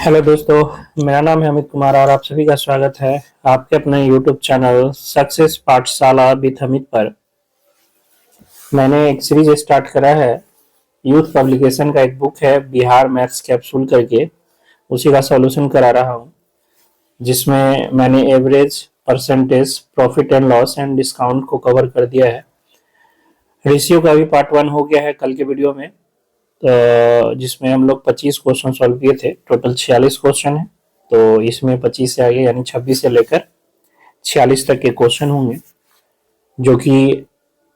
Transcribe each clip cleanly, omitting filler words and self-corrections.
Hello दोस्तों, मेरा नाम है अमित कुमार और आप सभी का स्वागत है आपके अपने यूट्यूब चैनल सक्सेस पाठशाला विद अमित पर। मैंने एक सीरीज स्टार्ट करा है। यूथ पब्लिकेशन का एक बुक है बिहार मैथ्स कैप्सूल करके, उसी का सॉल्यूशन करा रहा हूँ, जिसमें मैंने average, percentage, profit and loss and discount को कवर कर दिया है। रेशियो का भी पार्ट 1 हो गया है कल के वीडियो में, तो जिसमें हम लोग 25 क्वेश्चन सॉल्व किए थे। टोटल 46 क्वेश्चन है, तो इसमें 25 से आगे यानी 26 से लेकर 46 तक के क्वेश्चन होंगे, जो कि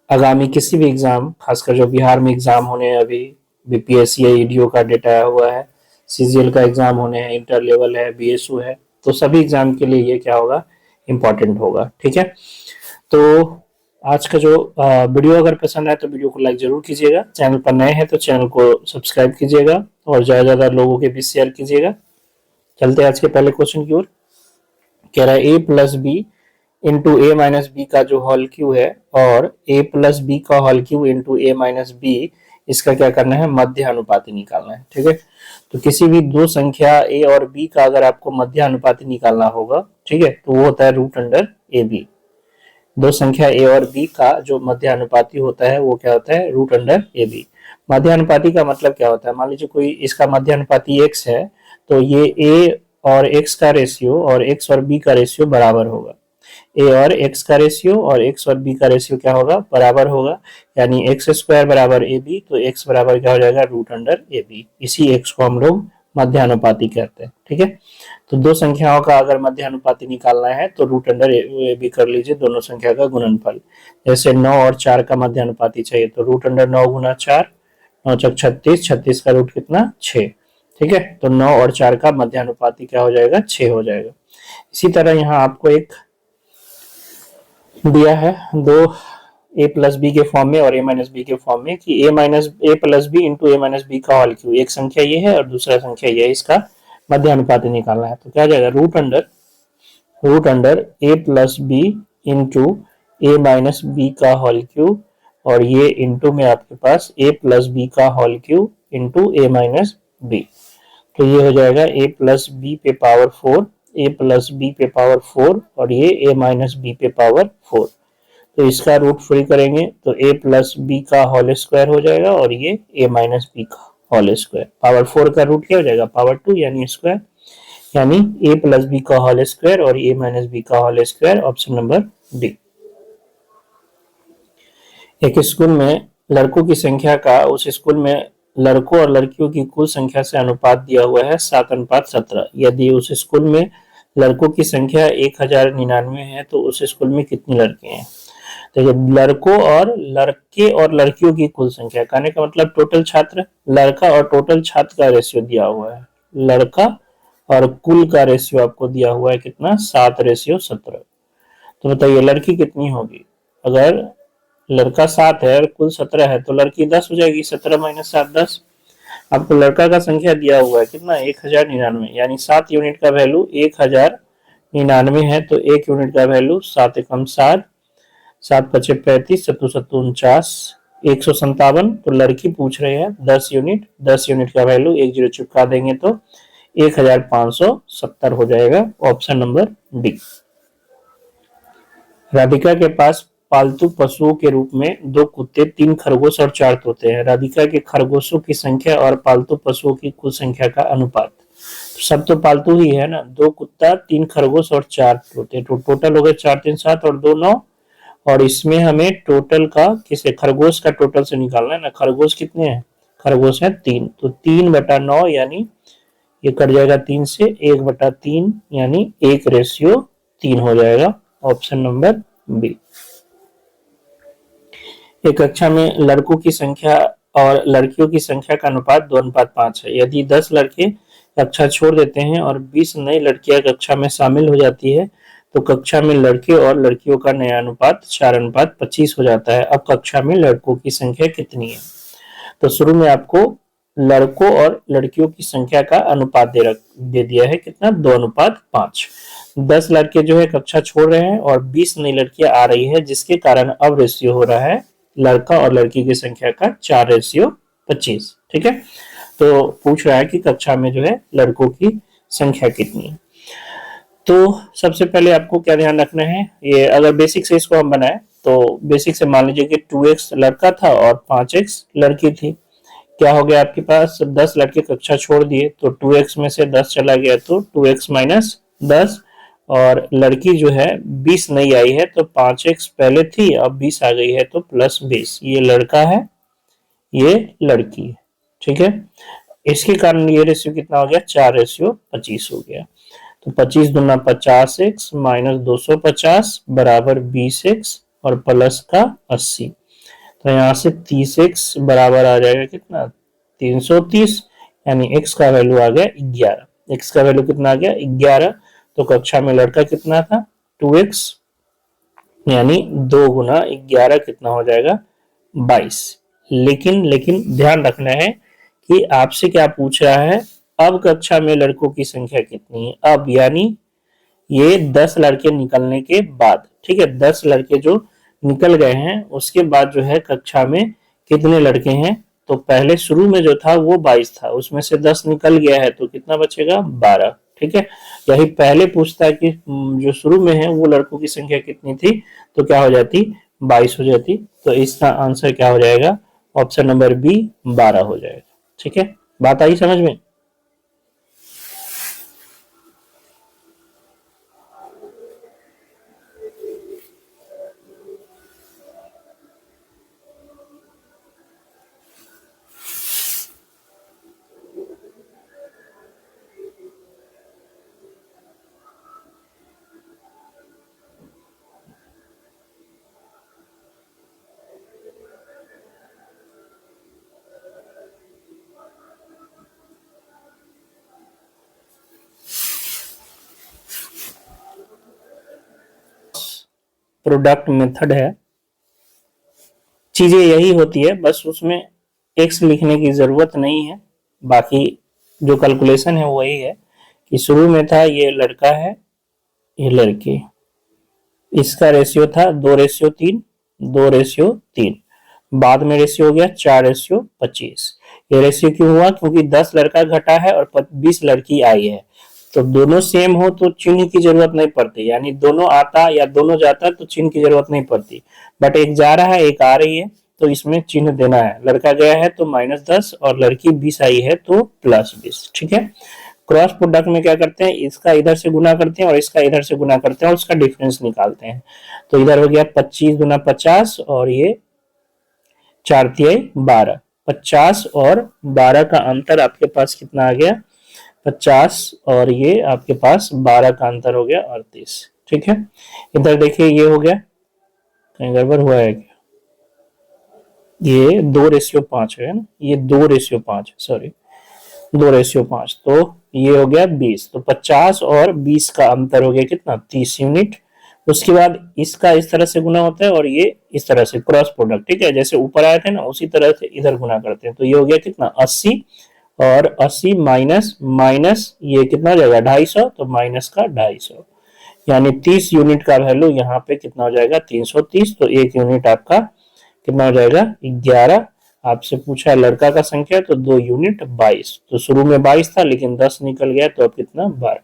आगामी किसी भी एग्जाम, खासकर जो बिहार में एग्जाम होने हैं अभी, बीपीएससी है, ईडीओ का डेटा आया हुआ है, सीजीएल का एग्जाम होने हैं, इंटर लेवल है, बीएसयू है, तो सभी एग्जाम के लिए ये क्या होगा, इम्पोर्टेंट होगा। ठीक है, तो आज का जो वीडियो अगर पसंद आए तो वीडियो को लाइक जरूर कीजिएगा। चैनल पर नए हैं तो चैनल को सब्सक्राइब कीजिएगा और ज़्यादा ज़्यादा लोगों के बीच शेयर कीजिएगा। चलते हैं आज के पहले क्वेश्चन की ओर। कह रहा है ए प्लस बी इंटू ए माइनस बी का जो होल क्यू है और ए प्लस बी का होल क्यू इंटू ए माइनस बी, इसका क्या करना है, मध्य अनुपाती निकालना है। ठीक है, तो किसी भी दो संख्या ए और बी का अगर आपको मध्य अनुपाती निकालना होगा, ठीक है, तो वो होता है रूट अंडर ए बी। दो संख्या ए और बी का जो मध्य अनुपाती होता है वो क्या होता है, रूट अंडर ए बी। मध्य अनुपाती का मतलब क्या होता है, मान लीजिए कोई इसका मध्य अनुपाती x है, तो ये ए और x का रेशियो और x और b का रेशियो बराबर होगा। ए और x का रेशियो और x और b का रेशियो क्या होगा, बराबर होगा, यानी एक्स स्क्वायर बराबर ए बी, तो x बराबर क्या हो जाएगा, रूट अंडर ए बी। इसी x को हम लोग मध्य अनुपाती कहते हैं। ठीक है, तो दो संख्याओं का अगर मध्य अनुपाती निकालना है तो रूट अंडर ए बी कर लीजिए, दोनों संख्या का गुणनफल। जैसे 9 और 4 का मध्य अनुपाती चाहिए तो रूट अंडर 9 गुना 4, 9 चौक 36, 36 का रूट कितना, 6। ठीक है, तो 9 और 4 का मध्य अनुपाती क्या हो जाएगा, 6 हो जाएगा। इसी तरह यहाँ आपको एक दिया है दो ए प्लस बी के फॉर्म में और ए माइनस बी के फॉर्म में, कि ए प्लस बी इंटू ए माइनस बी का होल क्यू, एक संख्या ये है और दूसरा संख्या ये है, इसका मध्य अनुपाती निकालना है। तो क्या जाएगा, रूट अंडर ए प्लस बी इंटू ए माइनस बी का होल क्यू, और ये इंटू में आपके पास ए प्लस बी का होल क्यू इंटू ए माइनस बी। तो ये हो जाएगा ए प्लस बी पे पावर 4, ए प्लस बी पे पावर 4, और ये ए माइनस बी पे पावर 4। तो इसका रूट फ्री करेंगे तो ए प्लस बी का होल स्क्वायर हो जाएगा, और ये ए माइनस बी का होल स्क्वायर। पावर 4 का रूट क्या हो जाएगा, पावर 2 यानी स्क्वायर, यानी ए प्लस बी का होल स्क्वायर और ए माइनस बी का whole square, option number D. एक स्कूल में लड़कों की संख्या का उस स्कूल में लड़कों और लड़कियों की कुल संख्या से अनुपात दिया हुआ है 7:17। यदि उस स्कूल में लड़कों की संख्या 1099 है तो उस स्कूल में कितनी लड़के हैं। तो जब लड़कों और लड़के और लड़कियों की कुल संख्या, कहने का मतलब टोटल छात्र, लड़का और टोटल छात्र का रेशियो दिया हुआ है, लड़का और कुल का रेशियो आपको दिया हुआ है कितना, 7:17। तो बताइए लड़की कितनी होगी। अगर लड़का 7 है और कुल 17 है तो लड़की 10 हो जाएगी, 17 माइनस 7 10। आपको लड़का का संख्या दिया हुआ है कितना, 1099, यानी 7 यूनिट का वैल्यू 1099 है, तो 1 यूनिट का वैल्यू 7 एकम 7, 7 पचे 35, 7 सत्तू 49, 157। तो लड़की पूछ रहे हैं 10 यूनिट, 10 यूनिट का वैल्यू 1 जीरो चिपका देंगे तो 1570 हो जाएगा, ऑप्शन नंबर डी। राधिका के पास पालतू पशुओं के रूप में 2 कुत्ते, 3 खरगोश और 4 तोते हैं। राधिका के खरगोशों की संख्या और पालतू पशुओं की कुल संख्या का अनुपात। तो सब तो पालतू ही है ना, 2 कुत्ता, 3 खरगोश और 4 तोते, तो टोटल हो गए 4 3 7 और 2 9। और इसमें हमें टोटल का किसे, खरगोश का टोटल से निकालना है ना। खरगोश कितने हैं, खरगोश है 3, तो 3/9 यानी ये कट जाएगा 3 से, 1/3 यानी 1:3 हो जाएगा, ऑप्शन नंबर बी। एक कक्षा में लड़कों की संख्या और लड़कियों की संख्या का अनुपात 2:5 है। यदि 10 लड़के कक्षा छोड़ देते हैं और 20 नई लड़कियां कक्षा में शामिल हो जाती है तो कक्षा में लड़के और लड़कियों का नया अनुपात 4:25 हो जाता है। अब कक्षा में लड़कों की संख्या कितनी है। तो शुरू में आपको लड़कों और लड़कियों की संख्या का अनुपात दे दिया है कितना, 2:5। 10 लड़के जो है कक्षा छोड़ रहे हैं और 20 नई लड़कियां आ रही है, जिसके कारण अब रेशियो हो रहा है लड़का और लड़की की संख्या का 4:25। ठीक है, तो पूछ रहा है कि कक्षा में जो है लड़कों की संख्या कितनी है। तो सबसे पहले आपको क्या ध्यान रखना है, ये अगर बेसिक से इसको हम बनाए तो बेसिक से मान लीजिए कि 2x लड़का था और 5x लड़की थी। क्या हो गया, आपके पास 10 लड़के कक्षा छोड़ दिए तो 2x में से 10 चला गया तो 2x माइनस 10, और लड़की जो है 20 नहीं आई है तो 5x पहले थी अब 20 आ गई है तो प्लस 20। ये लड़का है, ये लड़की है, ठीक है। इसके कारण ये रेशियो कितना हो गया, 4:25 हो गया। तो 25 दूना 50x माइनस 250 बराबर 20x और प्लस का 80। तो यहाँ से 30x बराबर आ जाएगा कितना, 330, यानी x का वैल्यू आ गया 11। x का वैल्यू कितना आ गया, 11। तो कक्षा में लड़का कितना था, 2x, यानी 2 गुना 11 कितना हो जाएगा, 22। लेकिन ध्यान रखना है कि आपसे क्या पूछ रहा है, अब कक्षा में लड़कों की संख्या कितनी है, अब यानी ये 10 लड़के निकलने के बाद, ठीक है। 10 लड़के जो निकल गए हैं उसके बाद जो है कक्षा में कितने लड़के हैं, तो पहले शुरू में जो था वो 22 था, उसमें से 10 निकल गया है तो कितना बचेगा, 12, ठीक है। यही पहले पूछता है कि जो शुरू में है वो लड़कों की संख्या कितनी थी, तो क्या हो जाती, 22 हो जाती। तो इसका आंसर क्या हो जाएगा, ऑप्शन नंबर बी 12 हो जाएगा, ठीक है। बात आई समझ में। प्रोडक्ट मेथड है, चीजें यही होती है, बस उसमें एक्स लिखने की जरूरत नहीं है, बाकी जो कैलकुलेशन है वही है कि शुरू में था ये लड़का है ये लड़की, इसका रेशियो था 2:3, 2:3, बाद में रेशियो हो गया 4:25। ये रेशियो क्यों हुआ, क्योंकि 10 लड़का घटा है और 20 लड़की आई है। तो दोनों सेम हो तो चिन्ह की जरूरत नहीं पड़ती, यानी दोनों आता या दोनों जाता तो चिन्ह की जरूरत नहीं पड़ती, बट एक जा रहा है एक आ रही है तो इसमें चिन्ह देना है। लड़का गया है तो -10 और लड़की 20 आई है तो +20, ठीक है। क्रॉस प्रोडक्ट में क्या करते हैं, इसका इधर से गुना करते हैं और इसका इधर से गुना करते हैं और उसका डिफरेंस निकालते हैं। तो इधर हो गया 25 गुना 50 और ये 4×3 = 12, 50 और 12 का अंतर आपके पास कितना आ गया, 50 और ये आपके पास 12 का अंतर हो गया 38, ठीक है। इधर देखिए ये हो गया, कहीं गड़बड़ हुआ है क्या, ये 2:5 है ना, ये 2:5, सॉरी 2:5, तो ये हो गया 20। तो 50 और 20 का अंतर हो गया कितना, 30 यूनिट। उसके बाद इसका इस तरह से गुना होता है और ये इस तरह से, क्रॉस प्रोडक्ट, ठीक है, जैसे ऊपर आए थे ना उसी तरह से इधर गुना करते हैं। तो ये हो गया कितना, 80, और 80 माइनस माइनस ये कितना हो जाएगा, 250, तो माइनस का 250, यानी 30 यूनिट का वैल्यू यहाँ पे कितना हो जाएगा, 330। तो 1 यूनिट आपका कितना हो जाएगा, 11। आपसे पूछा है लड़का का संख्या तो 2 यूनिट 22, तो शुरू में 22 था लेकिन 10 निकल गया तो अब कितना, 12।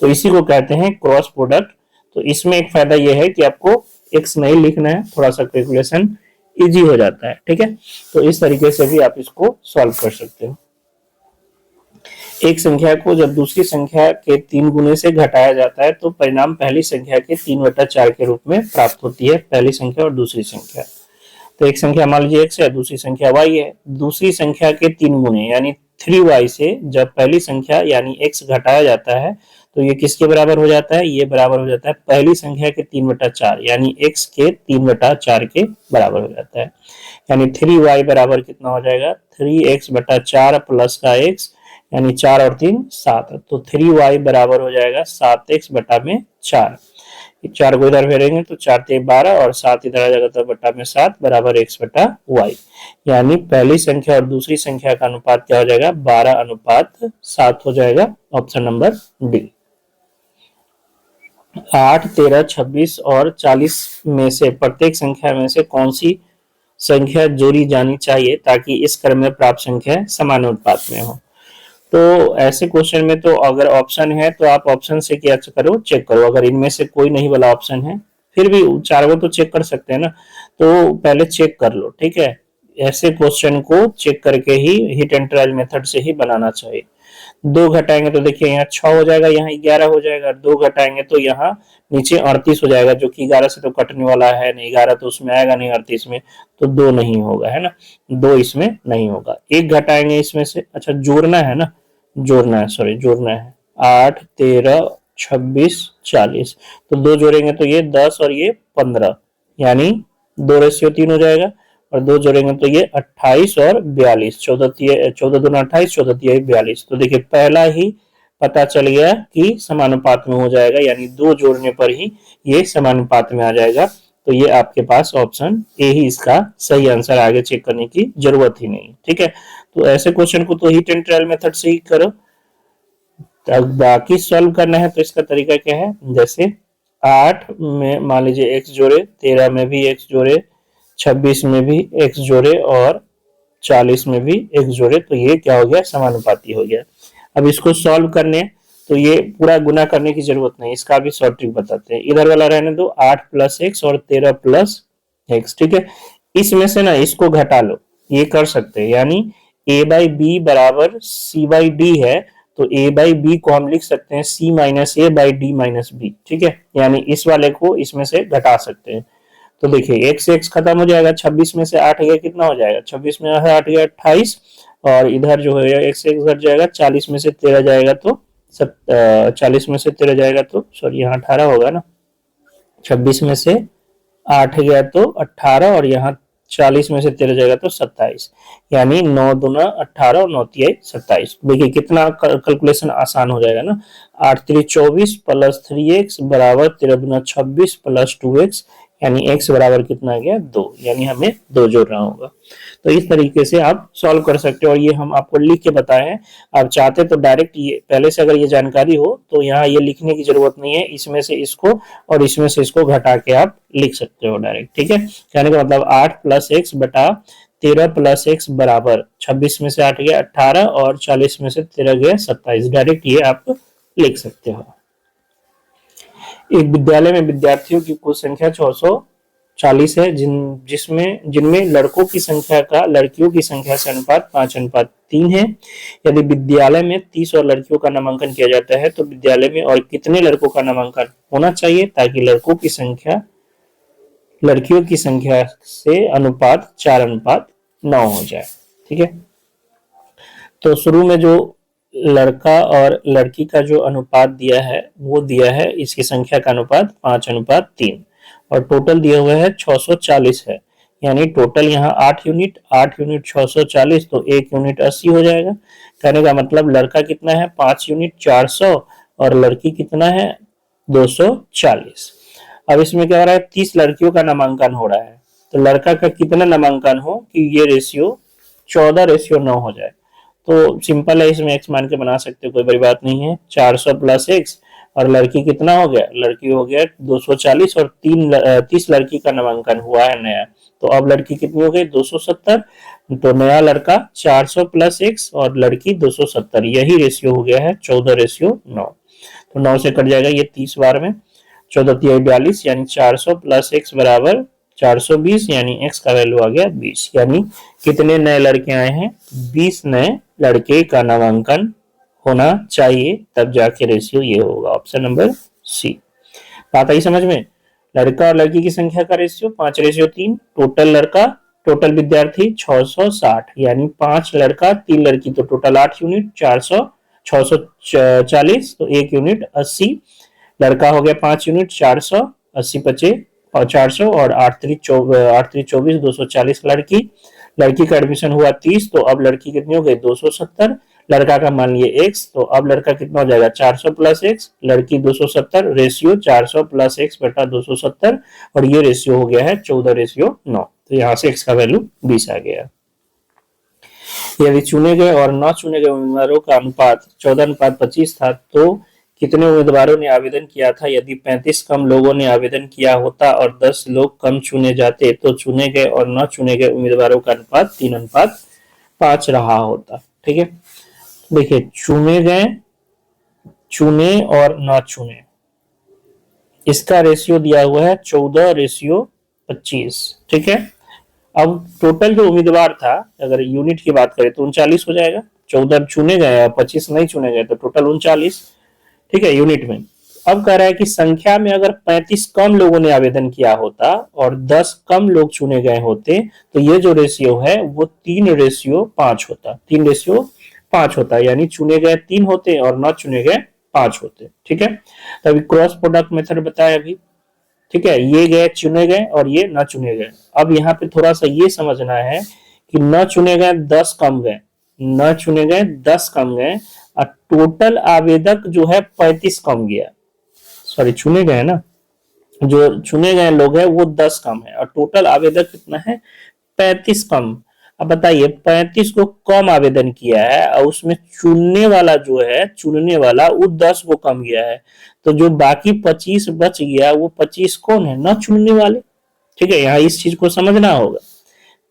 तो इसी को कहते हैं क्रॉस प्रोडक्ट। तो इसमें एक फायदा यह है कि आपको एक्स नहीं लिखना है, थोड़ा सा कैलकुलेशन इजी हो जाता है, ठीक है। तो इस तरीके से भी आप इसको सॉल्व कर सकते हो। एक संख्या को जब दूसरी संख्या के 3 गुने से घटाया जाता है तो परिणाम पहली संख्या के 3/4 के रूप में प्राप्त होती है, पहली संख्या और दूसरी संख्या। तो एक संख्या मान लीजिए x है, दूसरी संख्या y है, दूसरी संख्या के 3 गुने यानी 3y से जब पहली संख्या यानी x घटाया जाता है तो ये किसके बराबर हो जाता है, ये बराबर हो जाता है पहली संख्या के 3/4 यानी x के 3/4 के बराबर हो जाता है। यानी 3y बराबर कितना हो जाएगा, 3x/4 प्लस का x, यानी 4 और 3 7, तो 3y बराबर हो जाएगा 7x/4। 4 को इधर फेरेंगे तो 4×3 = 12 और 7 इधर आ जाएगा तो बटा में 7 बराबर x/y, यानी पहली संख्या और दूसरी संख्या का अनुपात क्या हो जाएगा, 12:7 हो जाएगा, ऑप्शन नंबर डी। 8, 13, 26 और 40 में से प्रत्येक संख्या में से कौन सी संख्या जोड़ी जानी चाहिए ताकि इस क्रम में प्राप्त संख्या समानुपात में हो। तो ऐसे क्वेश्चन में तो अगर ऑप्शन है तो आप ऑप्शन से क्या करो, चेक करो। अगर इनमें से कोई नहीं वाला ऑप्शन है, फिर भी चारों तो चेक कर सकते हैं ना, तो पहले चेक कर लो, ठीक है। ऐसे क्वेश्चन को चेक करके ही हिट एंड ट्रायल मेथड से ही बनाना चाहिए। दो घटाएंगे तो देखिए यहाँ 6 हो जाएगा, यहाँ 11 हो जाएगा, दो घटाएंगे तो यहाँ नीचे 38 हो जाएगा, जो कि 11 से तो कटने वाला है नहीं, 11 तो उसमें आएगा नहीं 38 में, तो दो नहीं होगा, है ना, दो इसमें नहीं होगा। एक घटाएंगे इसमें से, अच्छा जोड़ना है ना, जोड़ना है, सॉरी जोड़ना है, 8 13 26 40, तो दो जोड़ेंगे तो ये 10 और ये 15, यानी 2:3 हो जाएगा। और दो जोड़ेंगे तो ये 28 और 42, 14 दूना 28, 14 तिया 42। तो देखिए पहला ही पता चल गया कि समानुपात में हो जाएगा, यानी दो जोड़ने पर ही ये समानुपात में आ जाएगा। तो ये आपके पास ऑप्शन ए ही इसका सही आंसर, आगे चेक करने की जरूरत ही नहीं, ठीक है। तो ऐसे क्वेश्चन को तो हिट एंड ट्रायल मेथड से ही करो। अब बाकी सॉल्व करना है तो इसका तरीका क्या है, जैसे 8 में मान लीजिए x जोड़े, 13 में भी x जोड़े, 26 में भी x जोड़े और 40 में भी x जोड़े, तो ये क्या हो गया, समानुपाती हो गया। अब इसको सॉल्व करने तो ये पूरा गुना करने की जरूरत नहीं, इसका भी शॉर्ट ट्रिक बताते हैं। इधर वाला रहने दो, 8 प्लस x और 13 प्लस x, ठीक है। इसमें से ना इसको घटा लो, ये कर सकते हैं, यानी a बाई बी बराबर c बाई डी है, तो a बाई बी को हम लिख सकते हैं c minus a by d minus b, ठीक है। यानी इस वाले को इसमें से घटा सकते हैं। तो देखिए x से x खत्म हो जाएगा, 26 में से 8 गया, कितना हो जाएगा, 26 में 8 गया 28, और इधर जो है x से x घट जाएगा, 40 में से 13 जाएगा तो 40 में से 13 जाएगा तो सॉरी यहाँ 18 होगा ना, 26 में से 8 गया तो 18, और यहाँ 40 में से 13 जाएगा तो 27, यानी 9 दूना 18 और 9 तिया 27। देखिए कितना कैलकुलेशन आसान हो जाएगा ना, 8 3 24 प्लस 3x बराबर 13 दूना 26 प्लस 2x, यानी x बराबर कितना आ गया 2, यानी हमें 2 जोड़ना होगा। तो इस तरीके से आप सॉल्व कर सकते हो, और ये हम आपको लिख के बताए हैं। आप चाहते तो डायरेक्ट ये पहले से अगर ये जानकारी हो तो यहाँ ये लिखने की जरूरत नहीं है, इसमें से इसको और इसमें से इसको घटा के आप लिख सकते हो डायरेक्ट, ठीक है। कहने का मतलब 8 प्लस एक्स बटा 13 प्लस एक्स बराबर 26 में से 8 गया 18 और 40 में से 13 गया 27, डायरेक्ट ये आप लिख सकते हो। एक विद्यालय में विद्यार्थियों की कुल संख्या 640 है, जिनमें लड़कों की संख्या का लड़कियों की संख्या से अनुपात 5:3 है। यदि विद्यालय में 30 और लड़कियों का नामांकन किया जाता है तो विद्यालय में और कितने लड़कों का नामांकन होना चाहिए ताकि लड़कियों की संख्या से अनुपात 4:9 हो जाए, ठीक है। तो शुरू में जो लड़का और लड़की का जो अनुपात दिया है वो दिया है, इसकी संख्या का अनुपात 5:3, और टोटल दिया हुआ है 640 है, यानी टोटल यहाँ 8 यूनिट 640, तो 1 यूनिट 80 हो जाएगा। कहने का मतलब लड़का कितना है 5 यूनिट 400 और लड़की कितना है 240। अब इसमें क्या हो रहा है, 30 लड़कियों का नामांकन हो रहा है, तो लड़का का कितना नामांकन हो कि ये रेशियो 14:9 हो जाए। तो सिंपल है, इसमें x मान के बना सकते हो, कोई बड़ी बात नहीं है। 400 प्लस x, और लड़की कितना हो गया, लड़की हो गया 240, और 30 लड़की का नामांकन हुआ है नया, तो अब लड़की कितनी हो गई 270, तो नया लड़का 400 प्लस x और लड़की 270, यही रेशियो हो गया है 14:9। तो 9 से कट जाएगा ये 30 बार में, 14 तिया 42, यानी 400 प्लस x बराबर 420, यानी x का वैल्यू आ गया 20, यानी कितने नए लड़के आए हैं 20 नए लड़के का नामांकन होना चाहिए, तब जाके रेशियो ये होगा, ऑप्शन नंबर सी। बात आई समझ में। लड़का और लड़की की संख्या का रेशियो 5:3, टोटल विद्यार्थी 660, यानी 5 लड़का 3 लड़की, तो टोटल 8 यूनिट 640, तो 1 यूनिट 80, लड़का हो गया 5 यूनिट 400, 80 बचे और 400, और 8 3 24 240 लड़की का एडमिशन हुआ 30, तो अब लड़की कितनी हो गई 270, लड़का का मान लिए x, तो अब लड़का कितना हो जाएगा 400 प्लस एक्स, लड़की 270, रेशियो 400 प्लस एक्स बटा 270, और ये रेशियो हो गया है 14:9, तो यहाँ से x का वैल्यू 20 आ गया। यदि चुने गए और न चुने गए उम्मीदवारों का अनुपात 14:25 था तो कितने उम्मीदवारों ने आवेदन किया था। यदि 35 कम लोगों ने आवेदन किया होता और 10 लोग कम चुने जाते तो चुने गए और न चुने गए उम्मीदवारों का अनुपात 3:5 रहा होता, ठीक है। देखिए चुने गए, चुने और न चुने, इसका रेशियो दिया हुआ है 14:25। ठीक है। अब टोटल जो उम्मीदवार था, अगर यूनिट की बात करें तो 39 हो जाएगा। 14 चुने गए और 25 नहीं चुने गए तो टोटल 39। ठीक है, यूनिट में। अब कह रहा है कि संख्या में अगर 35 कम लोगों ने आवेदन किया होता और 10 कम लोग चुने गए होते तो ये जो रेशियो है वो 3:5 होता। 3:5 होता, यानी चुने गए 3 होते और न चुने गए 5 होते। ठीक है। तो अभी क्रॉस प्रोडक्ट मेथड बताया अभी। ठीक है, ये गए चुने गए और ये न चुने गए। अब यहाँ पे थोड़ा सा ये समझना है कि न चुने गए 10 कम गए, न चुने गए 10 कम गए और टोटल आवेदक जो है 35 कम गया। सॉरी, चुने गए ना, जो चुने गए लोग हैं वो 10 कम है और टोटल आवेदक कितना है, 35 कम। अब बताइए 35 को कम आवेदन किया है और उसमें चुनने वाला जो है, चुनने वाला वो 10 को कम गया है, तो जो बाकी 25 बच गया वो 25 कौन है, न चुनने वाले। ठीक है, यहाँ इस चीज को समझना होगा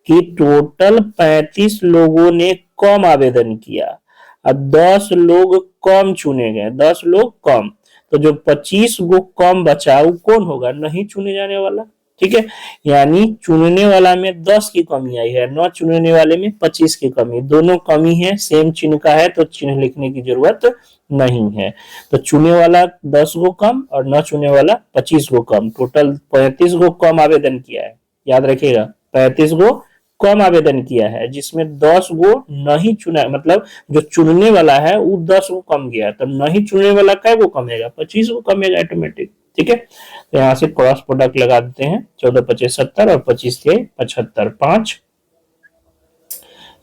कि टोटल 35 लोगों ने कम आवेदन किया और 10 लोग कम चुने गए, 10 लोग कम, तो जो 25 गो कम बचा वो कौन होगा, नहीं चुने जाने वाला। ठीक है, यानी चुनने वाला में 10 की कमी आई है, न चुनने वाले में 25 की कमी, दोनों कमी है, सेम चिन्ह का है तो चिन्ह लिखने की जरूरत नहीं है। तो चुने वाला 10 गो कम और न चुने वाला 25 गो कम, टोटल 35 गो कम आवेदन किया है। याद रखिएगा 35 गो कम आवेदन किया है, जिसमें 10 गो नहीं चुना, मतलब जो चुनने वाला है वो 10 गो कम गया, तो नहीं चुनने वाला कै गो कमेगा, 25 गो कमेगा ऑटोमेटिक। ठीक है, तो यहाँ से क्रॉस प्रोडक्ट लगा देते हैं, 14×5 = 70 और 25×75 5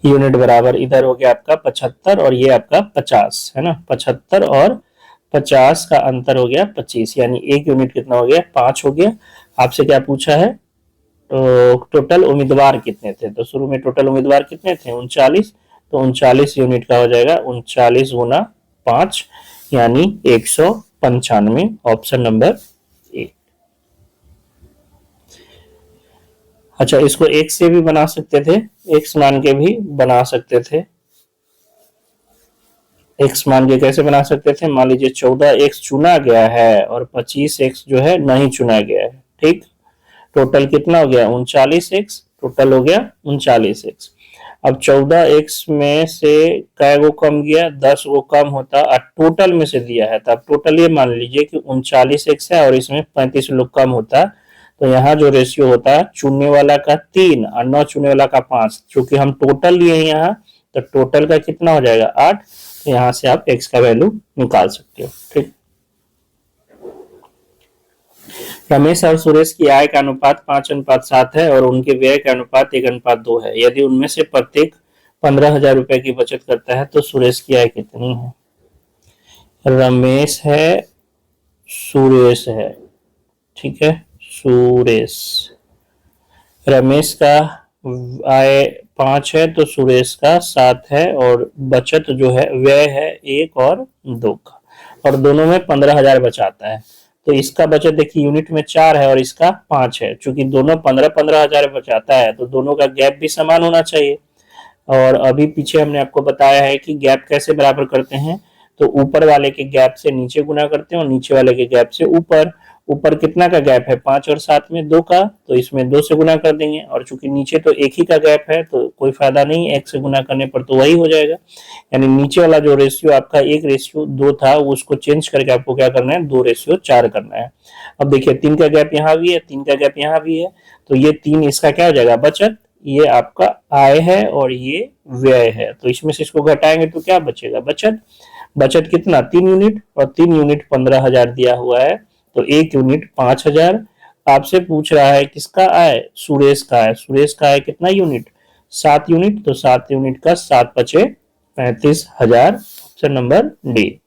यूनिट बराबर, इधर हो गया आपका 75 और ये आपका 50 है ना, 75 और 50 का अंतर हो गया 25, यानी एक यूनिट कितना हो गया, 5 हो गया। आपसे क्या पूछा है, तो टोटल उम्मीदवार कितने थे, तो शुरू में टोटल उम्मीदवार कितने थे, 39, तो 39 यूनिट का हो जाएगा 39 गुना 5, यानी 195, ऑप्शन नंबर ए। अच्छा, इसको एक से भी बना सकते थे, एक्स मान के भी बना सकते थे। एक्स मान के कैसे बना सकते थे, मान लीजिए 14x चुना गया है और 25x जो है नहीं चुना गया है। ठीक, टोटल कितना हो गया, 39x, टोटल हो गया 39x। अब 14x में से कै गो कम गया, 10 गो कम होता और टोटल में से दिया है, तो अब टोटल ये मान लीजिए कि 39x है और इसमें 35 लोग कम होता, तो यहाँ जो रेशियो होता है चुनने वाला का 3 और न चुनने वाला का 5, चूंकि हम टोटल लिए यहाँ तो टोटल का कितना हो जाएगा 8, तो यहाँ से आप x का वैल्यू निकाल सकते हो। ठीक, रमेश और सुरेश की आय का अनुपात 5:7 है और उनके व्यय का अनुपात 1:2 है। यदि उनमें से प्रत्येक 15,000 रुपए की बचत करता है तो सुरेश की आय कितनी है। रमेश है, सुरेश है, ठीक है, सुरेश, रमेश का आय 5 है तो सुरेश का 7 है और बचत जो है व्यय है 1 और 2 का, और दोनों में 15,000 बचाता है। तो इसका बचत देखिए यूनिट में 4 है और इसका 5 है, चूंकि दोनों 15,000 बचाता है तो दोनों का गैप भी समान होना चाहिए। और अभी पीछे हमने आपको बताया है कि गैप कैसे बराबर करते हैं, तो ऊपर वाले के गैप से नीचे गुना करते हैं और नीचे वाले के गैप से ऊपर। ऊपर कितना का गैप है, 5 और 7 में 2 का, तो इसमें 2 से गुना कर देंगे, और चूंकि नीचे तो एक ही का गैप है तो कोई फायदा नहीं, 1 से गुना करने पर तो वही हो जाएगा। यानी नीचे वाला जो रेशियो आपका 1:2 था उसको चेंज करके आपको क्या करना है, 2:4 करना है। अब देखिए 3 का गैप यहाँ भी है, 3 का गैप यहाँ भी है, तो ये 3 इसका क्या हो जाएगा, बचत, ये आपका आय है और ये व्यय है, तो इसमें से इसको घटाएंगे तो क्या बचेगा, बचत। बचत कितना, 3 यूनिट, और 3 यूनिट 15,000 दिया हुआ है, तो 1 यूनिट 5,000। आपसे पूछ रहा है किसका आय, सुरेश का आय, सुरेश का आय कितना यूनिट, 7 यूनिट, तो 7 यूनिट का 7 × 5 = 35,000, ऑप्शन नंबर डी।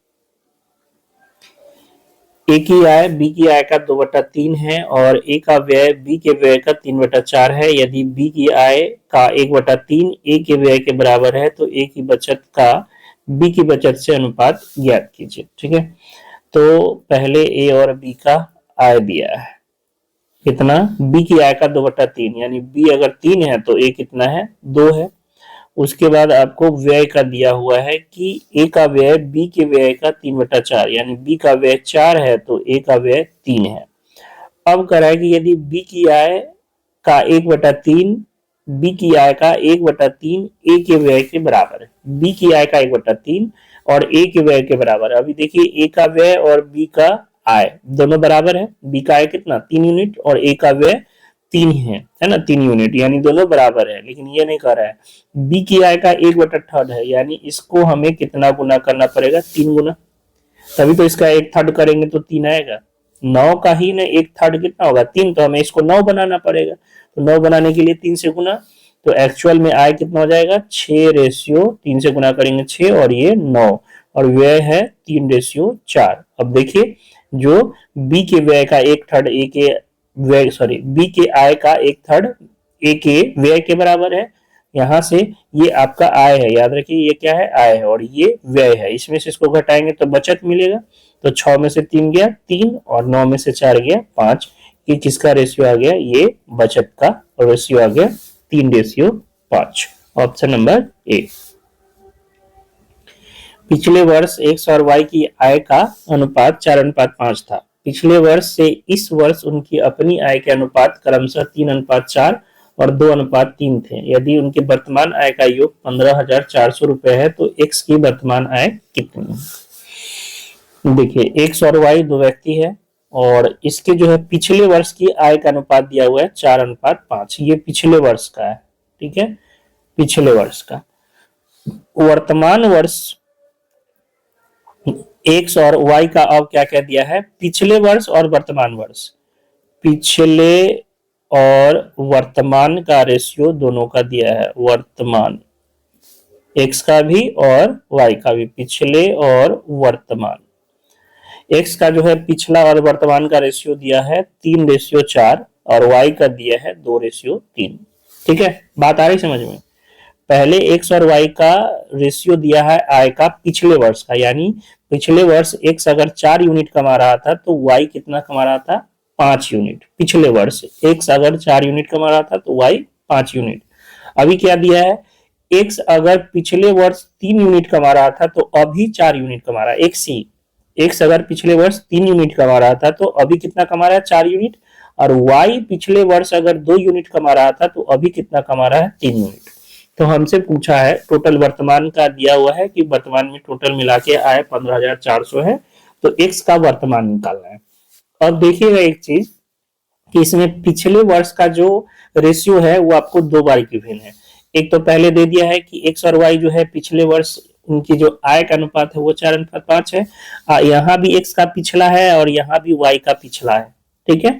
ए की आय बी की आय का 2/3 है और ए का व्यय बी के व्यय का 3/4 है। यदि बी की आय का 1/3 ए के व्यय के बराबर है तो ए की बचत का बी की बचत से अनुपात ज्ञात कीजिए। ठीक है, तो पहले ए और बी का आय दिया है कितना, बी की आय का 2/3, यानी बी अगर 3 है तो ए कितना है, 2 है। उसके बाद आपको व्यय का दिया हुआ है कि ए का व्यय बी के व्यय का 3/4, यानी बी का व्यय 4 है तो ए का व्यय 3 है। अब कह रहा है कि यदि बी की आय का 1/3 बी की आय का 1/3 ए के व्यय के बराबर है। बी की आय का 1/3 और ए के व्यय के बराबर है। अभी देखिए ए का व्यय और बी का आय दोनों बराबर है। बी का आय कितना 3 यूनिट और ए का व्यय 3 है ना, 3 यूनिट, यानी दोनों बराबर है। लेकिन ये नहीं कह रहा है बी की आय का 1/3 है, यानी इसको हमें कितना गुना करना पड़ेगा 3 गुना, तभी तो इसका 1/3 करेंगे तो 3 आएगा। 9 का ही ना 1/3 कितना होगा 3, तो हमें इसको 9 बनाना पड़ेगा। तो 9 बनाने के लिए 3 से गुना, तो एक्चुअल में आय कितना हो जाएगा 6:3 से गुना करेंगे 6 और ये 9, और व्यय है 3:4। अब देखिए जो बी के व्यय का 1/3 ए के व्यय बी के आय का 1/3 ए के व्यय के बराबर है। यहाँ से ये आपका आय है, याद रखिए ये क्या है आय है, और ये व्यय है। इसमें से इसको घटाएंगे तो बचत मिलेगा। तो 6 में से 3 गया 3 और 9 में से 4 गया 5। ये किसका रेशियो आ गया, ये बचत का रेशियो आ गया 3:5। ऑप्शन नंबर ए। पिछले वर्ष एक्स और वाई की आय का अनुपात 4:5 था। पिछले वर्ष से इस वर्ष उनकी अपनी आय के अनुपात क्रमशः 3:4 और 2:3 थे। यदि उनके वर्तमान आय का योग 15,400 रुपए है तो एक्स की वर्तमान आय कितनी है। देखिए एक्स और वाई दो व्यक्ति है और इसके जो है पिछले वर्ष की आय का अनुपात दिया हुआ है 4:5। ये पिछले वर्ष का है, ठीक है, पिछले वर्ष का। वर्तमान वर्ष एक्स और वाई का अब क्या क्या दिया है, पिछले वर्ष और वर्तमान वर्ष, पिछले और वर्तमान का रेशियो दोनों का दिया है। वर्तमान एक्स का भी और वाई का भी, पिछले और वर्तमान। एक्स का जो है पिछला और वर्तमान का रेशियो दिया है 3:4 और वाई का दिया है 2:3। ठीक है, बात आ रही समझ में। पहले एक्स और वाई का रेशियो दिया है आय का पिछले वर्ष का, यानी पिछले वर्ष एक्स अगर 4 यूनिट कमा रहा था तो वाई कितना कमा रहा था 5 यूनिट। पिछले वर्ष एक्स अगर 4 यूनिट कमा रहा था तो वाई 5 यूनिट। अभी क्या दिया है, एक्स अगर पिछले वर्ष 3 यूनिट कमा रहा था तो अभी 4 यूनिट कमा रहा है। एक्स अगर पिछले वर्ष 3 यूनिट कमा रहा था तो अभी कितना कमा रहा है 4 यूनिट, और वाई पिछले वर्ष अगर 2 यूनिट कमा रहा था तो अभी कितना कमा रहा है 3 यूनिट। तो हमसे पूछा है टोटल वर्तमान का दिया हुआ है कि वर्तमान में टोटल मिला के आय 15,400 है, तो एक्स का वर्तमान निकालना है। अब देखिएगा एक चीज कि इसमें पिछले वर्ष का जो रेशियो है वो आपको दो बार गिवन है। एक तो पहले दे दिया है कि एक्स और वाई जो है पिछले वर्ष उनकी जो आय का अनुपात है वो 4:5 है। यहाँ भी एक्स का पिछला है और यहाँ भी वाई का पिछला है, ठीक है।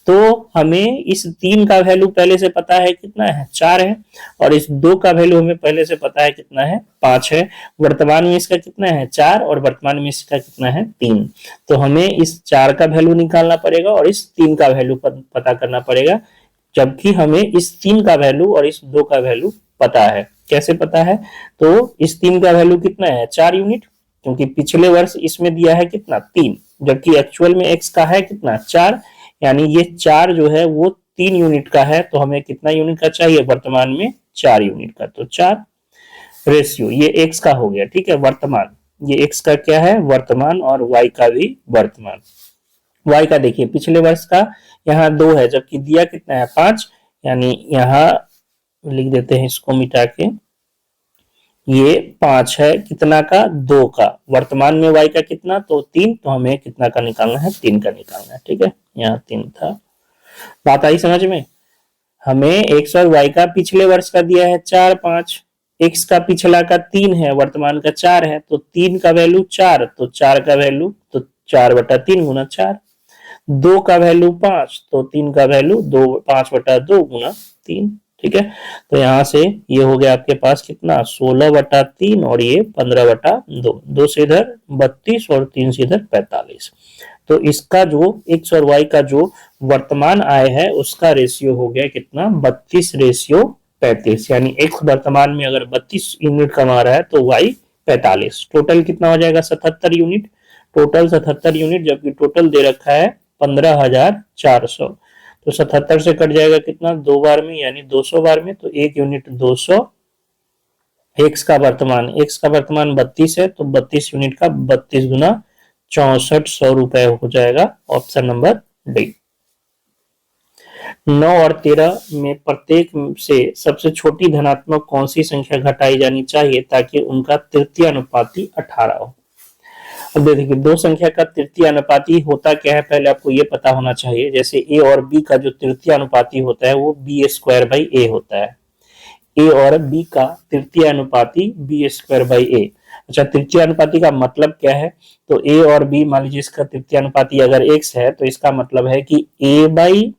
तो हमें इस 3 का वैल्यू पहले से पता है कितना है 4 है, और इस 2 का वैल्यू हमें पहले से पता है कितना है 5 है। वर्तमान में इसका कितना है 4 और वर्तमान में इसका कितना है 3। तो हमें इस 4 का वैल्यू निकालना पड़ेगा और इस 3 का वैल्यू पता करना पड़ेगा, जबकि हमें इस 3 का वैल्यू और इस 2 का वैल्यू पता है। कैसे पता है, तो इस 3 का वैल्यू कितना है 4 यूनिट, क्योंकि पिछले वर्ष इसमें दिया है कितना 3, जबकि एक्चुअल में एक्स का है कितना 4, यानी ये 4 जो है वो 3 यूनिट का है। तो हमें कितना यूनिट का चाहिए वर्तमान में 4 यूनिट का, तो 4 रेशियो ये एक्स का हो गया, ठीक है। वर्तमान ये एक्स का क्या है वर्तमान और वाई का भी वर्तमान। वाई का देखिए पिछले वर्ष का यहाँ 2 है, जबकि दिया कितना है 5, यानी यहाँ लिख देते हैं इसको मिटा के, ये 5 है कितना का 2 का। वर्तमान में वाई का कितना तो 3, तो हमें कितना का निकालना है 3 का निकालना है, ठीक है। यहाँ 3 था, बात आई समझ में। हमें एक्स और वाई का पिछले वर्ष का दिया है 4 5, एक्स का पिछला का 3 है, वर्तमान का 4 है, तो 3 का वैल्यू 4, तो 4 का वैल्यू तो 4/3 गुना 4। 2 का वैल्यू 5, तो 3 का वैल्यू 5/2 गुना 3, ठीक है। तो यहाँ से ये हो गया आपके पास कितना 16/3 और ये 15/2, 2 से इधर 32 और 3 से इधर 45। तो इसका जो एक्स और वाई का जो वर्तमान आय है उसका रेशियो हो गया कितना 32:35, यानी एक्स वर्तमान में अगर 32 यूनिट कमा रहा है तो वाई 45। टोटल कितना हो जाएगा 77 यूनिट, टोटल 77 यूनिट, जबकि टोटल दे रखा है 15,400। तो 77 से कट जाएगा कितना 2 बार में, यानी 200 बार में, तो 1 यूनिट 200 एक्स का वर्तमान 32 है, तो 32 यूनिट का 32 गुना 6400 रुपए हो जाएगा। Option number D. 9 और 13 में प्रत्येक से सबसे छोटी धनात्मक कौन सी संख्या घटाई जानी चाहिए ताकि उनका तृतीय अनुपाती 18 हो। अब देखिए, दो संख्या का तृतीय अनुपाती होता क्या है, पहले आपको ये पता होना चाहिए। जैसे ए और बी का जो तृतीय अनुपाती होता है वो बी स्क्वायर बाई ए होता है। ए और बी का तृतीय अनुपाती बी स्क्वायर बाई ए। अच्छा, तृतीय अनुपाती का मतलब क्या है? तो ए और बी, मान लीजिए इसका तृतीय अनुपाती अगर एक्स है तो इसका मतलब है कि ए बाई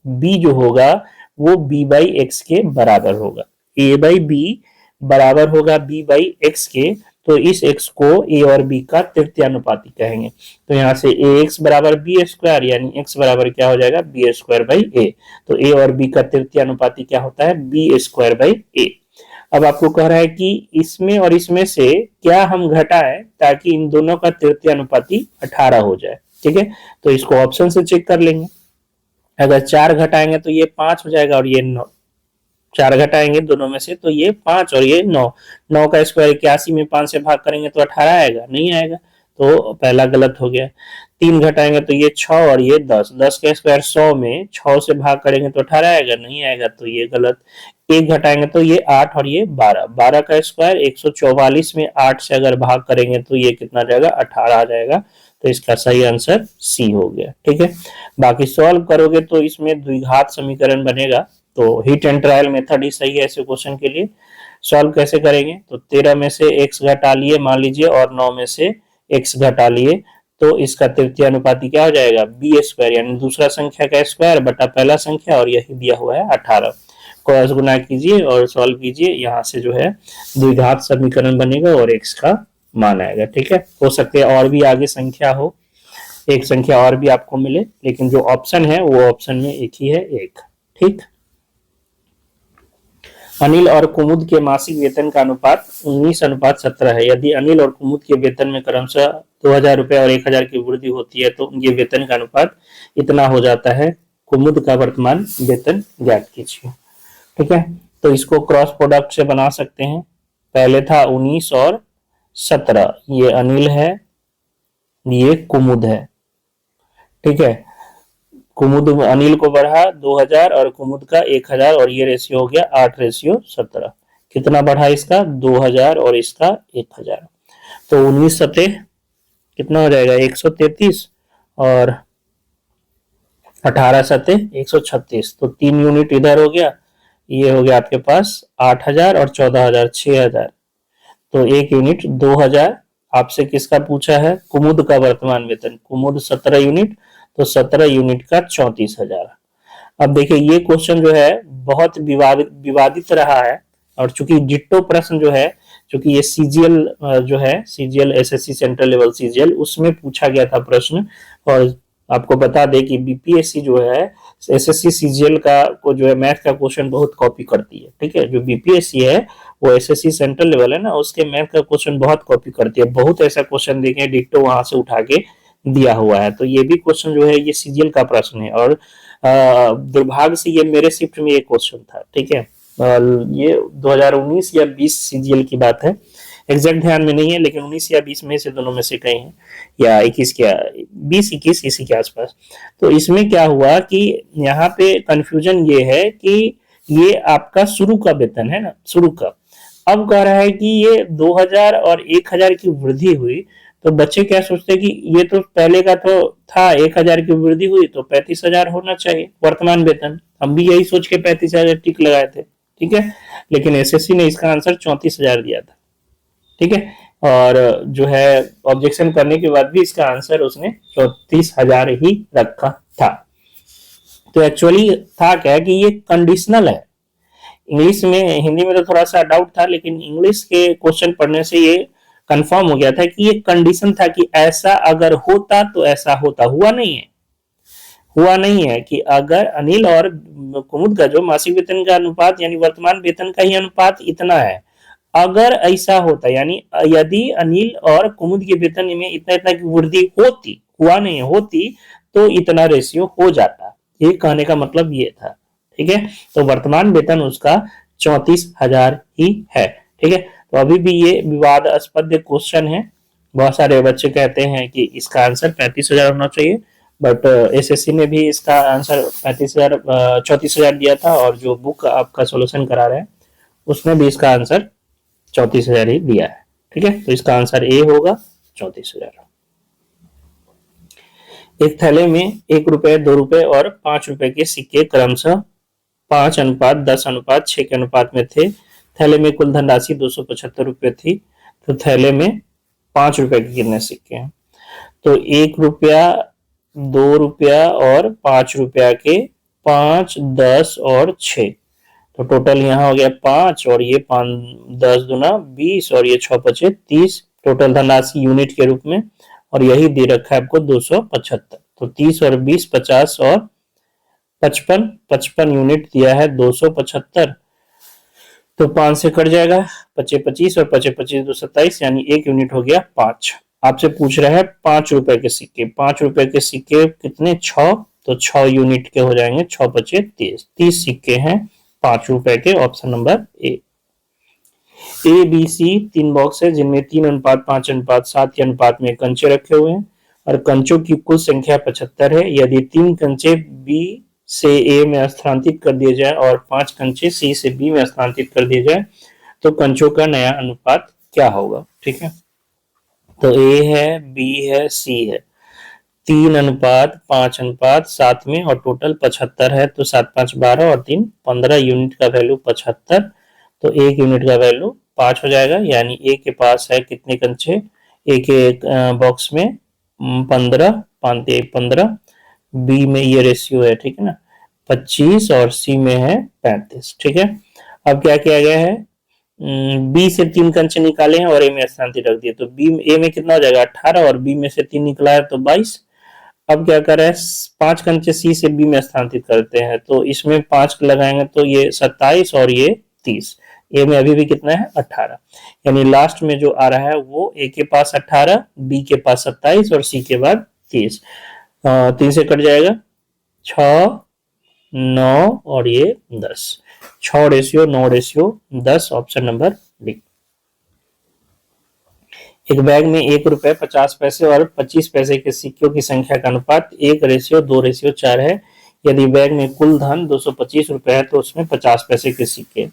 बी जो होगा वो बी बाई एक्स के बराबर होगा। ए बाई बी बराबर होगा बी बाई एक्स के, तो इस x को a और b का तृतीय अनुपाती कहेंगे। तो यहाँ से ax बराबर बी स्क्वायर, यानी x बराबर क्या हो जाएगा, बी स्क्वायर बाई ए। तो a और b का तृतीय अनुपाती क्या होता है, बी स्क्वायर बाई ए। अब आपको कह रहा है कि इसमें और इसमें से क्या हम घटाएं ताकि इन दोनों का तृतीय अनुपाती 18 हो जाए। ठीक है, तो इसको ऑप्शन से चेक कर लेंगे। अगर 4 घटाएंगे तो ये 5 हो जाएगा और ये 9। 4 घटाएंगे दोनों में से तो ये 5 और ये 9। 9 का स्क्वायर 81 में 5 से भाग करेंगे तो 18 आएगा, नहीं आएगा, तो पहला गलत हो गया। 3 घटाएंगे तो ये 6 और ये 10। 10 का स्क्वायर 100 में 6 से भाग करेंगे तो 18 आएगा, नहीं आएगा, तो ये गलत। 1 घटाएंगे तो ये 8 और ये 12। 12 का स्क्वायर 144 में 8 से अगर भाग करेंगे तो ये कितना जाएगा, 18 आ जाएगा। तो इसका सही आंसर सी हो गया। ठीक है, बाकी सॉल्व करोगे तो इसमें द्विघात समीकरण बनेगा। तो हिट एंड ट्रायल मेथड ही सही है ऐसे क्वेश्चन के लिए। सॉल्व कैसे करेंगे, तो 13 में से x घटा लिए मान लीजिए और 9 में से x घटा लिए, तो इसका तृतीय अनुपाती क्या हो जाएगा, बी स्क्वायर, यानी दूसरा संख्या का स्क्वायर बटा पहला संख्या, और यही दिया हुआ है 18। क्रॉस गुना कीजिए और सॉल्व कीजिए, यहाँ से जो है द्विघात समीकरण बनेगा और x का मान आएगा। ठीक है, हो सकते हैं और भी आगे संख्या हो, एक संख्या और भी आपको मिले, लेकिन जो ऑप्शन है वो ऑप्शन में एक ही है, एक। ठीक, अनिल और कुमुद के मासिक वेतन का अनुपात 19:17 है। यदि अनिल और कुमुद के वेतन में क्रमशः 2000 रुपए और 1000 की वृद्धि होती है तो उनके वेतन का अनुपात इतना हो जाता है। कुमुद का वर्तमान वेतन ज्ञात कीजिए। ठीक है, तो इसको क्रॉस प्रोडक्ट से बना सकते हैं। पहले था 19 और 17, ये अनिल है, ये कुमुद है। ठीक है, कुमुद अनिल को बढ़ा 2000 और कुमुद का 1000, और ये रेशियो हो गया 8:17। कितना बढ़ा इसका, 2000 और इसका 1000। तो 19 सतह कितना हो जाएगा, 133, और 18 सतह 136। तो 3 यूनिट इधर हो गया, ये हो गया आपके पास 8000 और 14000 6000। तो 1 यूनिट 2000। आपसे किसका पूछा है, कुमुद का वर्तमान वेतन। कुमुद 17 यूनिट, तो 17 यूनिट का 34,000। अब देखिए, ये क्वेश्चन जो है बहुत विवादित रहा है, और चूंकि डिट्टो प्रश्न जो है, चूंकि ये सीजीएल जो है, CGL SSC central level CGL, उसमें पूछा गया था प्रश्न। और आपको बता दें कि बीपीएससी जो है एसएससी सीजीएल का को जो है मैथ का क्वेश्चन बहुत कॉपी करती है। ठीक है, जो बीपीएससी है वो एसएससी सेंट्रल लेवल है ना, उसके मैथ का क्वेश्चन बहुत कॉपी करती है। बहुत ऐसा क्वेश्चन देखे डिट्टो वहां से उठा के दिया हुआ है। तो ये भी क्वेश्चन जो है ये सीजीएल का प्रश्न है, और दुर्भाग्य से ये मेरे शिफ्ट में एक क्वेश्चन था। ठीक है, ये 2019 या 20 सीजीएल की बात है, एग्जैक्ट ध्यान में नहीं है, लेकिन 19 या 20 में से दोनों में से कहीं है, या 21 क्या 20-21 इसी के आसपास। तो इसमें क्या हुआ कि यहाँ पे कंफ्यूजन ये है कि ये आपका शुरू का वेतन है ना, शुरू का। अब कह रहा है कि ये 2000 और 1000 की वृद्धि हुई, तो बच्चे क्या सोचते हैं कि ये तो पहले का तो था, 1000 की वृद्धि हुई तो 35,000 होना चाहिए वर्तमान वेतन। हम भी यही सोच के 35,000 टिक लगाए थे। ठीक है, लेकिन एसएससी ने इसका आंसर 34,000 दिया था। ठीक है, और जो है ऑब्जेक्शन करने के बाद भी इसका आंसर उसने 34,000 ही रखा था। तो एक्चुअली था क्या कि ये कंडीशनल है। इंग्लिश में, हिंदी में तो थोड़ा सा डाउट था, लेकिन इंग्लिश के क्वेश्चन पढ़ने से ये कंफर्म हो गया था कि ये कंडीशन था कि ऐसा अगर होता तो ऐसा होता। हुआ नहीं है कि अगर अनिल और कुमुद का जो मासिक वेतन का अनुपात यानी वर्तमान वेतन का ही अनुपात इतना है, अगर ऐसा होता, यानी यदि अनिल और कुमुद के वेतन में इतना इतना की वृद्धि होती, हुआ नहीं होती, तो इतना रेशियो हो जाता। ये कहने का मतलब ये था। ठीक है, तो वर्तमान वेतन उसका 34,000 ही है। ठीक है, तो अभी भी ये विवादास्पद क्वेश्चन है। बहुत सारे बच्चे कहते हैं कि इसका आंसर 35,000 होना चाहिए, बट एसएससी ने भी इसका आंसर 35,000 34,000 दिया था, और जो बुक आपका सोल्यूशन करा रहे हैं उसमें भी इसका आंसर 34,000 ही दिया है। ठीक है, तो इसका आंसर ए होगा 34,000। एक थैले में 1 रुपए, 2 रुपए और 5 रुपए के सिक्के क्रमशः 5:10:6 के अनुपात में थे। थैले में कुल धनराशि 275 रुपए थी। तो थैले में 5 रुपए के कितने सिक्के हैं? तो 1 रुपया, 2 रुपया और 5 रुपया के 5, 10 और 6, तो टोटल यहाँ हो गया 5, और ये 5 10 दूना 20 और ये 6 पचे 30, टोटल धनराशि यूनिट के रूप में, और यही दे रखा है आपको 275। तो 30 और 20 50 और 55, 55 यूनिट दिया है 275। तो 5 से कट जाएगा, 25 25 और 25 25 2 27, यानी 1 यूनिट हो गया 5। आपसे पूछ रहा है 5 रुपए के सिक्के। 5 रुपए के सिक्के कितने? 6, तो 6 यूनिट के हो जाएंगे 6 पचे 30, 30 सिक्के हैं 5 रुपए के। Option number A B C 3 box है जिनमें 3:5:7 के अनुपात में कंचे रखे हुए हैं, और कंचों की कुल संख्या 75 है। यदि 3 कंचे बी से ए में स्थानांतरित कर दिए जाए और 5 कंचे सी से बी में स्थानांतरित कर दिए जाए तो कंचों का नया अनुपात क्या होगा? ठीक है, तो ए है, बी है, सी है। 3:5:7 में और टोटल 75 है, तो 7 5 12 और 3 15 यूनिट का वैल्यू 75, तो 1 यूनिट का वैल्यू 5 हो जाएगा। यानी ए के पास है कितने कंचे? ए के बॉक्स में 15, 5 15, बी में ये रेशियो है, ठीक है ना, 25, और सी में है 35। ठीक है, अब क्या किया गया है? बी से 3 कंचे निकाले हैं और ए में स्थानांतरित रख दिए, तो बी ए में कितना हो जाएगा? 18, और बी में से 3 निकला है तो 22। अब क्या कर रहे हैं? 5 कंचे सी से बी में स्थानांतरित करते हैं, तो इसमें 5 लगाएंगे तो ये 27 और ये 30। ए में अभी भी कितना है? 18, यानी लास्ट में जो आ रहा है वो ए के पास 18, बी के पास 27 और सी के बाद 30। 3 से कट जाएगा, 6 9 और ये 10, 6 ratio 9 ratio 10, option number D. एक बैग में 1 रुपए 50 पैसे और 25 पैसे के सिक्कों की संख्या का अनुपात 1:2:4 है। यदि बैग में कुल धन 225 रुपए है तो उसमें 50 पैसे के सिक्के।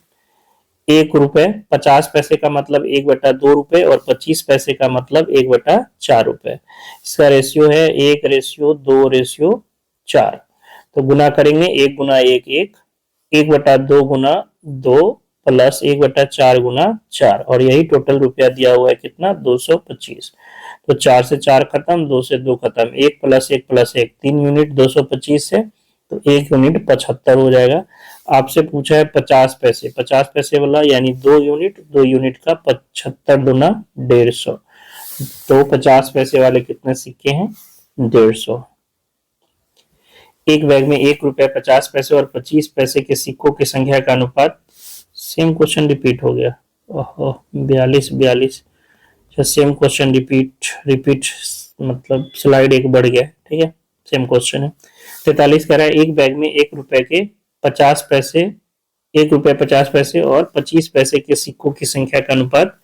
1 रुपए 50 पैसे का मतलब 1/2 रुपए, और 25 पैसे का मतलब 1/4 रुपए। इसका रेशियो है 1:2:4। तो गुना करेंगे, 1 गुना 1 1, 1/2 गुना 2 प्लस 1/4 गुना 4, और यही टोटल रुपया दिया हुआ है कितना? 225। तो 4 से 4 खत्म, 2 से 2 खत्म, 1 प्लस 1 प्लस 1 3 यूनिट 225 से, तो 1 यूनिट 75 हो जाएगा। आपसे पूछा है 50 पैसे, 50 पैसे वाला यानी 2 यूनिट, 2 यूनिट का 75 गुना 150, तो 50 पैसे वाले कितने सिक्के हैं? 150। एक बैग में 1 रुपए 50 पैसे और 25 पैसे के सिक्कों की संख्या का अनुपात, सेम क्वेश्चन रिपीट हो गया। ओहो, 42 सेम क्वेश्चन रिपीट मतलब स्लाइड एक बढ़ गया। ठीक है, सेम क्वेश्चन है। 43 कह रहा है एक बैग में 1 रुपए के 50 पैसे, 1 रुपए 50 पैसे और 25 पैसे के सिक्कों की संख्या का अनुपात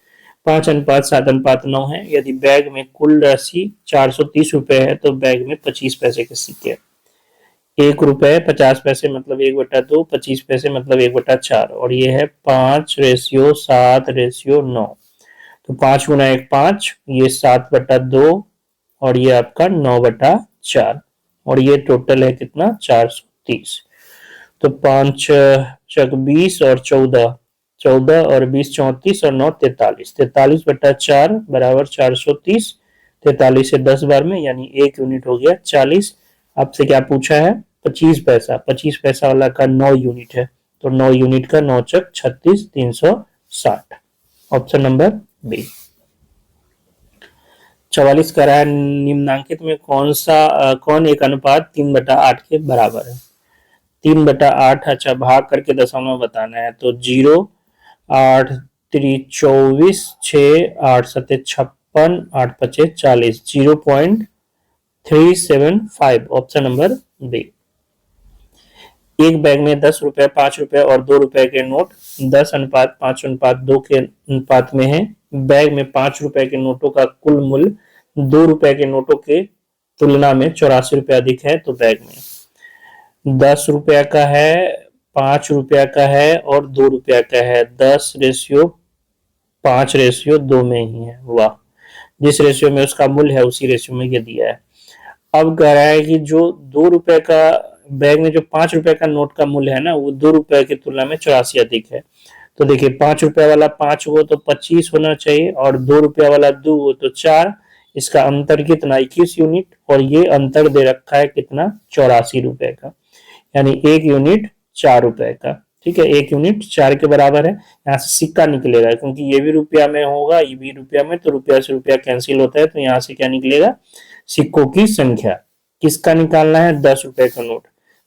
5:7:9 है। यदि बैग में कुल राशि 430 रुपए है तो बैग में 25 पैसे के सिक्के। 1 रुपए 50 पैसे मतलब 1/2, 25 पैसे मतलब 1/4, और ये है 5:7:9। तो 5 गुना 1 5, ये 7/2 और ये आपका 9/4, और ये टोटल है कितना? 430। तो 5 चक 20 और 14, 14 और 20 34 और 9 43, 43/4 बराबर 430। 43 से 10 बार में यानी 1 यूनिट हो गया 40। आपसे क्या पूछा है? 25 पैसा, 25 पैसा वाला का 9 यूनिट है, तो 9 यूनिट का 9 चक 36 360, ऑप्शन नंबर बी। 44 कह रहा है निम्नांकित में कौन एक अनुपात 3/8 के बराबर है? 3/8, अच्छा भाग करके दशमलव बताना है, तो 0 8 3 24 6 8 7 56 8 5 40, 0.375, ऑप्शन नंबर बी। एक बैग में 10 रुपए, 5 रुपए और 2 रुपए के नोट 10:5:2 के अनुपात में है। बैग में 5 रुपए के नोटों का कुल मूल्य 2 रुपए के नोटों के तुलना में 84 रुपए अधिक है। तो बैग में 10 रुपया का है, 5 रुपया का है और 2 रुपया का है। 10:5:2 में ही है। वाह, जिस रेशियो में उसका मूल्य है उसी रेशियो में ये दिया है। अब कह रहा है कि जो 2 रुपए का बैग में जो 5 रुपए का नोट का मूल्य है ना, वो 2 रुपए की तुलना में 84 अधिक है। तो देखिए 5 रुपए वाला 5 हो तो 25 होना चाहिए और 2 रुपया वाला 2 हो तो 4। इसका अंतर कितना, 21 यूनिट। और ये अंतर दे रखा है कितना, 84 रुपए का, यानी 1 यूनिट 4 रुपए का। ठीक है, 1 यूनिट 4 के बराबर है। यहाँ से सिक्का निकलेगा, क्योंकि ये भी रुपया में होगा, ये भी रुपया में, तो रुपया से रुपया कैंसिल होता है। तो यहाँ से क्या निकलेगा, सिक्कों की संख्या। किसका निकालना है, 10 रुपए का नोट।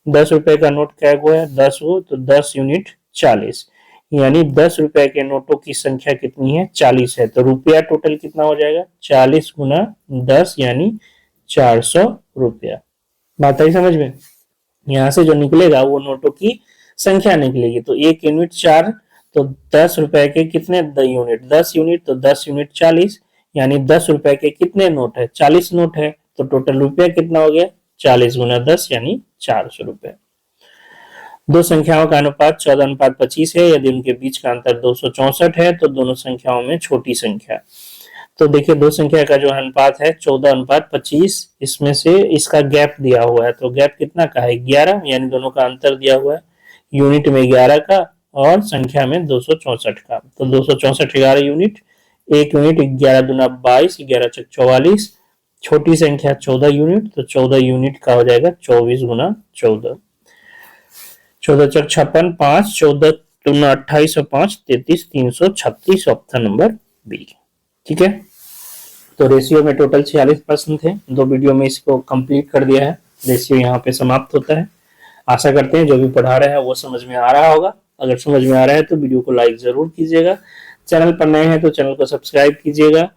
10 रुपए का नोट क्या हुआ है, 10 हो तो 10 यूनिट 40, यानी 10 रुपए के नोटों की संख्या कितनी है, 40 है। तो रुपया टोटल कितना हो जाएगा, 40 गुना 10 यानी 400 रुपया। बात आई समझ में। यहाँ से जो निकलेगा वो नोटों की संख्या निकलेगी। तो 1 यूनिट 4, तो 10 रुपए के कितने यूनिट, 10 यूनिट, तो 10 यूनिट 40, यानी 10 रुपए के कितने नोट है, 40 नोट है। तो टोटल रुपया कितना हो गया, 40 गुना 10 यानी 400 रुपए। दो संख्याओं का अनुपात 14:25 है। यदि उनके बीच का अंतर 264 है तो दोनों संख्याओं में छोटी संख्या। तो देखिए दो संख्या का जो अनुपात है 14:25, इसमें से इसका गैप दिया हुआ है। तो गैप कितना का है, 11, यानी दोनों का अंतर दिया हुआ है यूनिट में 11 का और संख्या में 264 का। तो 264 11 यूनिट, 1 यूनिट 11 दूना 22, 11 चक 44। छोटी संख्या 14 यूनिट, तो 14 यूनिट का हो जाएगा 24 गुना 14। 14 चक 56, 5, 14 दूना 28 और 5 33, 336, ऑप्शन नंबर बी। ठीक है, तो रेशियो में टोटल 46 प्रश्न थे। 2 वीडियो में इसको कंप्लीट कर दिया है। रेशियो यहाँ पे समाप्त होता है। आशा करते हैं जो भी पढ़ा रहे हैं वो समझ में आ रहा होगा। अगर समझ में आ रहा है तो वीडियो को लाइक जरूर कीजिएगा। चैनल पर नए हैं तो चैनल को सब्सक्राइब कीजिएगा।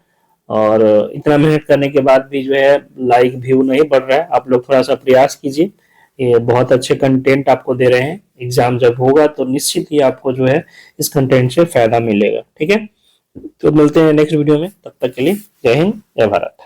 और इतना मेहनत करने के बाद भी जो है लाइक व्यू नहीं बढ़ रहा है, आप लोग थोड़ा सा प्रयास कीजिए। ये बहुत अच्छे कंटेंट आपको दे रहे हैं। एग्जाम जब होगा तो निश्चित ही आपको जो है इस कंटेंट से फायदा मिलेगा। ठीक है, तो मिलते हैं नेक्स्ट वीडियो में, तब तक के लिए जय हिंद, जय भारत।